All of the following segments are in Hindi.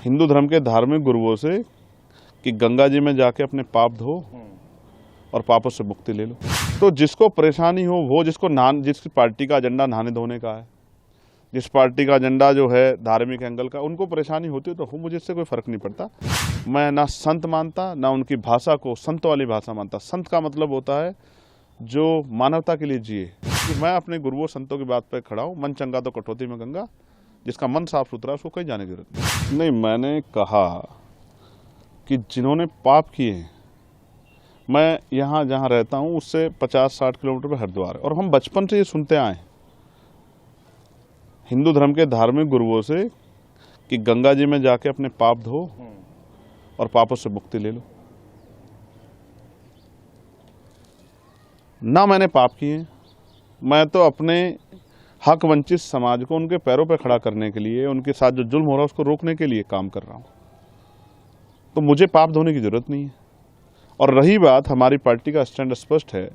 हिंदू धर्म के धार्मिक गुरुओं से कि गंगा जी में जाके अपने पाप धो और पापों से मुक्ति ले लो। तो जिसको परेशानी हो वो जिसकी पार्टी का एजेंडा नहाने धोने का है, जिस पार्टी का एजेंडा जो है धार्मिक एंगल का, उनको परेशानी होती है तो हो, मुझे इससे कोई फर्क नहीं पड़ता। मैं ना संत मानता ना उनकी भाषा को संत वाली भाषा मानता। संत का मतलब होता है जो मानवता के लिए जिए। कि मैं अपने गुरुओं संतों की बात पर खड़ा हूँ। मन चंगा तो कटौती में गंगा, जिसका मन साफ सुथरा उसको कहीं जाने की जरूरत नहीं। मैंने कहा कि जिन्होंने पाप किए हैं, मैं यहाँ जहाँ रहता हूँ उससे 50-60 किलोमीटर पर हरिद्वार है, और हम बचपन से ये सुनते आए हैं हिंदू धर्म के धार्मिक गुरुओं से कि गंगा जी में जाके अपने पाप धो और पापों से मुक्ति ले लो। ना मैंने पाप किए, मैं तो अपने हक वंचित समाज को उनके पैरों पर खड़ा करने के लिए, उनके साथ जो जुल्म हो रहा है उसको रोकने के लिए काम कर रहा हूँ। तो मुझे पाप धोने की जरूरत नहीं है। और रही बात, हमारी पार्टी का स्टैंड स्पष्ट है।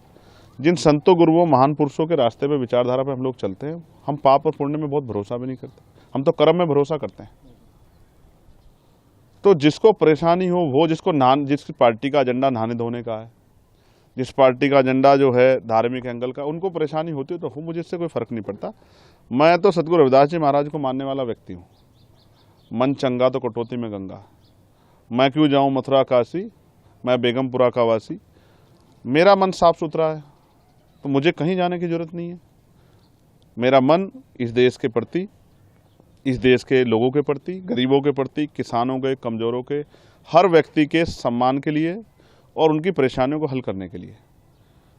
जिन संतों गुरुओं महान पुरुषों के रास्ते पे, विचारधारा पे हम लोग चलते हैं, हम पाप और पुण्य में बहुत भरोसा भी नहीं करते, हम तो कर्म में भरोसा करते हैं। तो जिसको परेशानी हो वो जिसकी पार्टी का एजेंडा नहाने धोने का है, जिस पार्टी का एजेंडा जो है धार्मिक एंगल का, उनको परेशानी होती है तो हो, मुझे इससे कोई फर्क नहीं पड़ता। मैं तो सतगुरु रविदास जी महाराज को मानने वाला व्यक्ति हूँ। मन चंगा तो कटौती में गंगा। मैं क्यों जाऊँ मथुरा काशी, मैं बेगमपुरा का वासी। मेरा मन साफ सुथरा है तो मुझे कहीं जाने की जरूरत नहीं है। मेरा मन इस देश के प्रति, इस देश के लोगों के प्रति, गरीबों के प्रति, किसानों के, कमजोरों के, हर व्यक्ति के सम्मान के लिए और उनकी परेशानियों को हल करने के लिए।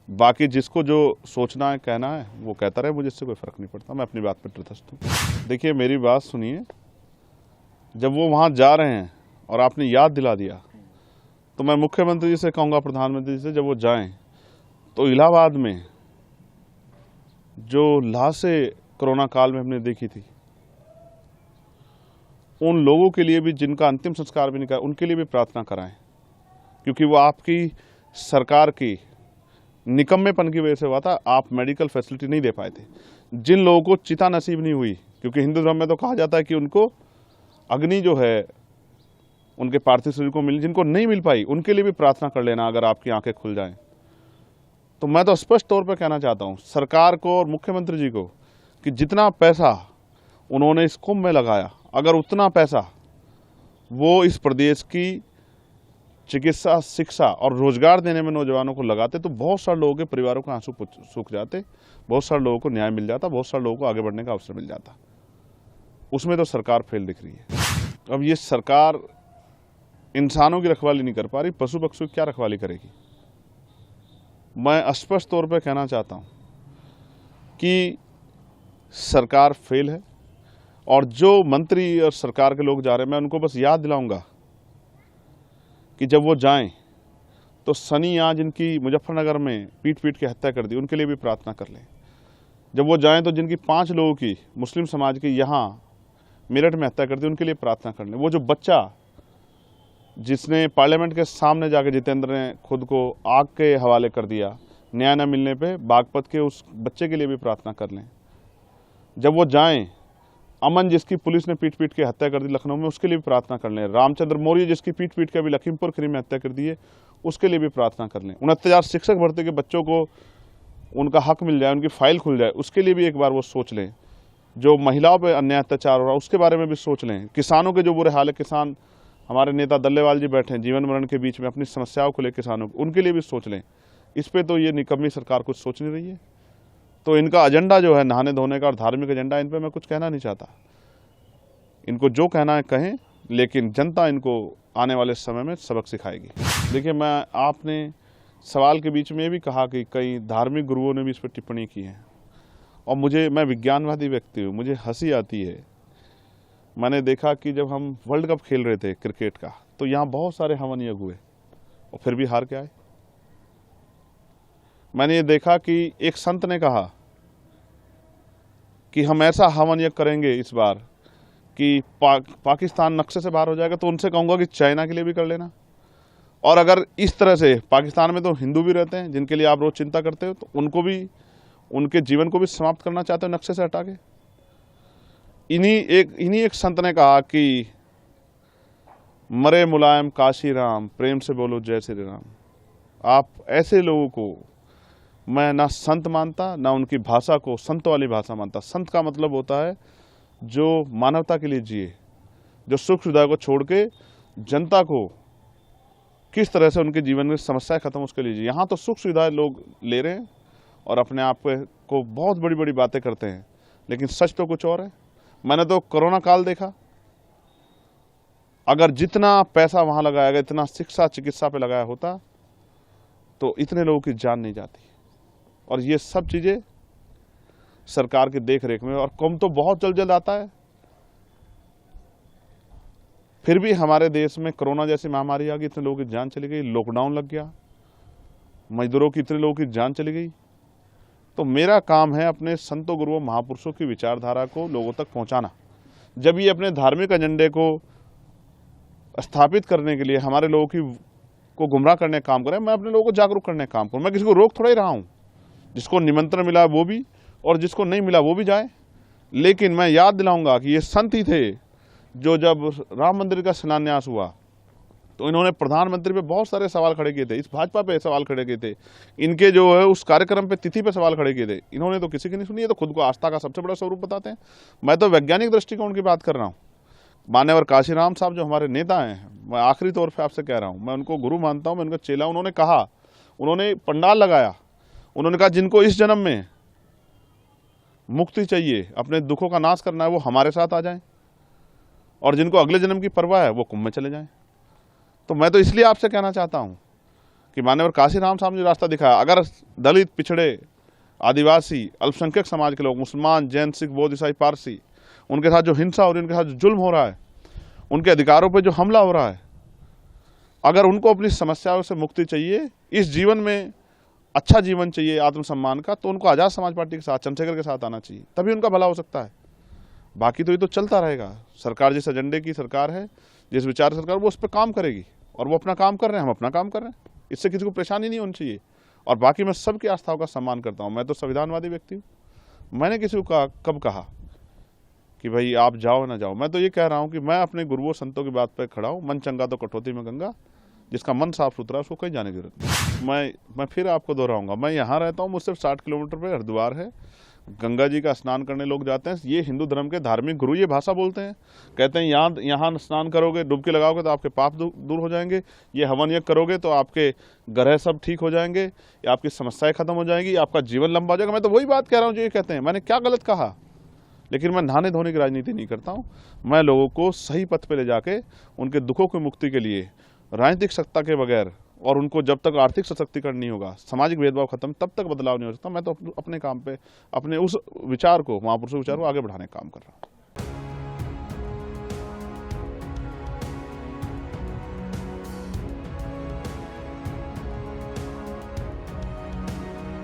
बाकी जिसको जो सोचना है, कहना है, वो कहता रहे, मुझे इससे कोई फर्क नहीं पड़ता। मैं अपनी बात पर तटस्थ हूँ। देखिए, मेरी बात सुनिए। जब वो वहाँ जा रहे हैं और आपने याद दिला दिया, तो मैं मुख्यमंत्री जी से कहूँगा, प्रधानमंत्री जी से, जब वो जाएं तो इलाहाबाद में जो लाशें कोरोना काल में हमने देखी थी, उन लोगों के लिए भी जिनका अंतिम संस्कार भी नहीं करा, उनके लिए भी प्रार्थना कराएं। क्योंकि वो आपकी सरकार की निकम्मेपन की वजह से हुआ था। आप मेडिकल फैसिलिटी नहीं दे पाए थे। जिन लोगों को चिता नसीब नहीं हुई, क्योंकि हिंदू धर्म में तो कहा जाता है कि उनको अग्नि जो है उनके पार्थिव शरीर को मिली, जिनको नहीं मिल पाई उनके लिए भी प्रार्थना कर लेना, अगर आपकी आंखें खुल जाएं। तो मैं तो स्पष्ट तौर पर कहना चाहता हूं सरकार को और मुख्यमंत्री जी को कि जितना पैसा उन्होंने इस कुंभ में लगाया, अगर उतना पैसा वो इस प्रदेश की चिकित्सा, शिक्षा और रोजगार देने में नौजवानों को लगाते तो बहुत सारे लोगों के परिवारों के आंसू सूख जाते, बहुत सारे लोगों को न्याय मिल जाता, बहुत सारे लोगों को आगे बढ़ने का अवसर मिल जाता। उसमें तो सरकार फेल दिख रही है। अब ये सरकार इंसानों की रखवाली नहीं कर पा रही, पशु पक्षियों की क्या रखवाली करेगी। मैं स्पष्ट तौर पर कहना चाहता हूं कि सरकार फेल है, और जो मंत्री और सरकार के लोग जा रहे हैं, मैं उनको बस याद दिलाऊंगा कि जब वो जाएं तो सनी आज जिनकी मुजफ्फरनगर में पीट पीट के हत्या कर दी, उनके लिए भी प्रार्थना कर लें। जब वो जाएं तो जिनकी 5 लोगों की, मुस्लिम समाज की, यहाँ मेरठ में हत्या कर दी, उनके लिए प्रार्थना कर लें। वो जो बच्चा जिसने पार्लियामेंट के सामने जाकर जितेंद्र ने खुद को आग के हवाले कर दिया न्याय न मिलने पे, बागपत के, उस बच्चे के लिए भी प्रार्थना कर लें। जब वो जाएं, अमन जिसकी पुलिस ने पीट पीट के हत्या कर दी लखनऊ में, उसके लिए भी प्रार्थना कर लें। रामचंद्र मौर्य जिसकी पीट पीट के अभी लखीमपुर खीरी में हत्या कर दी है, उसके लिए भी प्रार्थना कर लें। 69,000 शिक्षक भर्ती के बच्चों को उनका हक मिल जाए, उनकी फाइल खुल जाए, उसके लिए भी एक बार वो सोच लें। जो महिलाओं पर अन्याय अत्याचार हो रहा है, उसके बारे में भी सोच लें। किसानों के जो बुरे हाल है, किसान, हमारे नेता दल्लेवाल जी बैठे हैं जीवन मरण के बीच में, अपनी समस्याओं को लेकर किसानों को, उनके लिए भी सोच लें। इस पे तो ये निकम्मी सरकार कुछ सोच नहीं रही है। तो इनका एजेंडा जो है नहाने धोने का और धार्मिक एजेंडा, इन पे मैं कुछ कहना नहीं चाहता। इनको जो कहना है कहें, लेकिन जनता इनको आने वाले समय में सबक सिखाएगी। देखिए, आपने सवाल के बीच में ये भी कहा कि कई धार्मिक गुरुओं ने भी इस पर टिप्पणी की है, और मैं विज्ञानवादी व्यक्ति हूँ, मुझे हंसी आती है। मैंने देखा कि जब हम वर्ल्ड कप खेल रहे थे क्रिकेट का, तो यहाँ बहुत सारे हवन यज्ञ हुए और फिर भी हार के आए। मैंने ये देखा कि एक संत ने कहा कि हम ऐसा हवन यज्ञ करेंगे इस बार कि पाकिस्तान नक्शे से बाहर हो जाएगा। तो उनसे कहूँगा कि चाइना के लिए भी कर लेना। और अगर इस तरह से, पाकिस्तान में तो हिंदू भी रहते हैं जिनके लिए आप रोज चिंता करते हो, तो उनको भी, उनके जीवन को भी समाप्त करना चाहते हो नक्शे से हटा के। इन्हीं एक संत ने कहा कि मरे मुलायम काशी राम, प्रेम से बोलो जय श्री राम। आप ऐसे लोगों को मैं ना संत मानता, ना उनकी भाषा को संत वाली भाषा मानता। संत का मतलब होता है जो मानवता के लिए जिए, जो सुख सुविधा को छोड़ के जनता को किस तरह से उनके जीवन में समस्याएं खत्म उसके लिए जिए। यहाँ तो सुख सुविधाएं लोग ले रहे हैं और अपने आप को बहुत बड़ी बड़ी बातें करते हैं, लेकिन सच तो कुछ और है। मैंने तो कोरोना काल देखा, अगर जितना पैसा वहाँ लगाया गया, इतना शिक्षा चिकित्सा पे लगाया होता तो इतने लोगों की जान नहीं जाती। और ये सब चीज़ें सरकार की देख रेख में, और कम तो बहुत जल्द जल्द आता है। फिर भी हमारे देश में कोरोना जैसी महामारी आ गई, इतने लोगों की जान चली गई, लॉकडाउन लग गया, मजदूरों की इतने लोगों की जान चली गई। तो मेरा काम है अपने संतों गुरुओं महापुरुषों की विचारधारा को लोगों तक पहुंचाना। जब ये अपने धार्मिक एजेंडे को स्थापित करने के लिए हमारे लोगों को गुमराह करने का काम करें, मैं अपने लोगों को जागरूक करने का काम करूँ। मैं किसी को रोक थोड़ा ही रहा हूँ, जिसको निमंत्रण मिला वो भी और जिसको नहीं मिला वो भी जाए। लेकिन मैं याद दिलाऊंगा कि ये संत ही थे जो जब राम मंदिर का शिलान्यास हुआ तो इन्होंने प्रधानमंत्री पे बहुत सारे सवाल खड़े किए थे, इस भाजपा पे सवाल खड़े किए थे, इनके जो है उस कार्यक्रम पे तिथि पे सवाल खड़े किए थे। इन्होंने तो किसी की नहीं सुनी। है तो खुद को आस्था का सबसे बड़ा स्वरूप बताते हैं। मैं तो वैज्ञानिक दृष्टिकोण की बात कर रहा हूँ। मान्यवर काशीराम साहब जो हमारे नेता हैं, मैं आखिरी तौर पर आपसे कह रहा हूँ, मैं उनको गुरु मानता हूँ, मैं उनका चेला। उन्होंने कहा, उन्होंने पंडाल लगाया, उन्होंने कहा जिनको इस जन्म में मुक्ति चाहिए, अपने दुखों का नाश करना है, वो हमारे साथ आ जाएं, और जिनको अगले जन्म की परवाह है वो कुंभ में चले जाएं। तो मैं तो इसलिए आपसे कहना चाहता हूं कि मान्यवर काशीराम साहब ने जो रास्ता दिखाया, अगर दलित, पिछड़े, आदिवासी, अल्पसंख्यक समाज के लोग, मुसलमान, जैन, सिख, बौद्ध, ईसाई, पारसी, उनके साथ जो हिंसा हो रही है, उनके साथ जो जुल्म हो रहा है, उनके अधिकारों पर जो हमला हो रहा है, अगर उनको अपनी समस्याओं से मुक्ति चाहिए, इस जीवन में अच्छा जीवन चाहिए आत्मसम्मान का, तो उनको आज़ाद समाज पार्टी के साथ, चंद्रशेखर के साथ आना चाहिए, तभी उनका भला हो सकता है। बाकी तो ये तो चलता रहेगा। सरकार जिस एजेंडे की सरकार है, जिस विचार सरकार, वो उस पर काम करेगी, और वो अपना काम कर रहे हैं, हम अपना काम कर रहे हैं। इससे किसी को परेशानी नहीं होनी चाहिए। और बाकी मैं सबकी आस्थाओं का सम्मान करता हूँ। मैं तो संविधानवादी व्यक्ति हूँ। मैंने किसी को कब कहा कि भाई आप जाओ ना जाओ। मैं तो ये कह रहा हूँ कि मैं अपने गुरुओं संतों की बात पर खड़ा हूँ। मन चंगा तो कटौती में गंगा, जिसका मन साफ सुथरा है उसको कहीं जाने की जरूरत नहीं। मैं फिर आपको दोहराऊंगा, मैं यहाँ रहता हूँ, मुझसे 60 किलोमीटर पे हरिद्वार है। गंगा जी का स्नान करने लोग जाते हैं। ये हिंदू धर्म के धार्मिक गुरु ये भाषा बोलते हैं, कहते हैं यहाँ स्नान करोगे, डुबकी लगाओगे तो आपके पाप दूर हो जाएंगे, ये हवन यज्ञ करोगे तो आपके ग्रह सब ठीक हो जाएंगे, या आपकी समस्याएं खत्म हो जाएंगी, आपका जीवन लंबा हो जाएगा। मैं तो वही बात कह रहा हूँ जो ये कहते हैं। मैंने क्या गलत कहा? लेकिन मैं नहाने धोने की राजनीति नहीं करता हूँ। मैं लोगों को सही पथ पर ले जाके उनके दुखों की मुक्ति के लिए राजनीतिक सत्ता के बगैर, और उनको जब तक आर्थिक सशक्तिकरण नहीं होगा, सामाजिक भेदभाव खत्म, तब तक बदलाव नहीं हो सकता। मैं तो अपने काम पे अपने उस विचार को, महापुरुषों विचार को आगे बढ़ाने का काम कर रहा हूँ।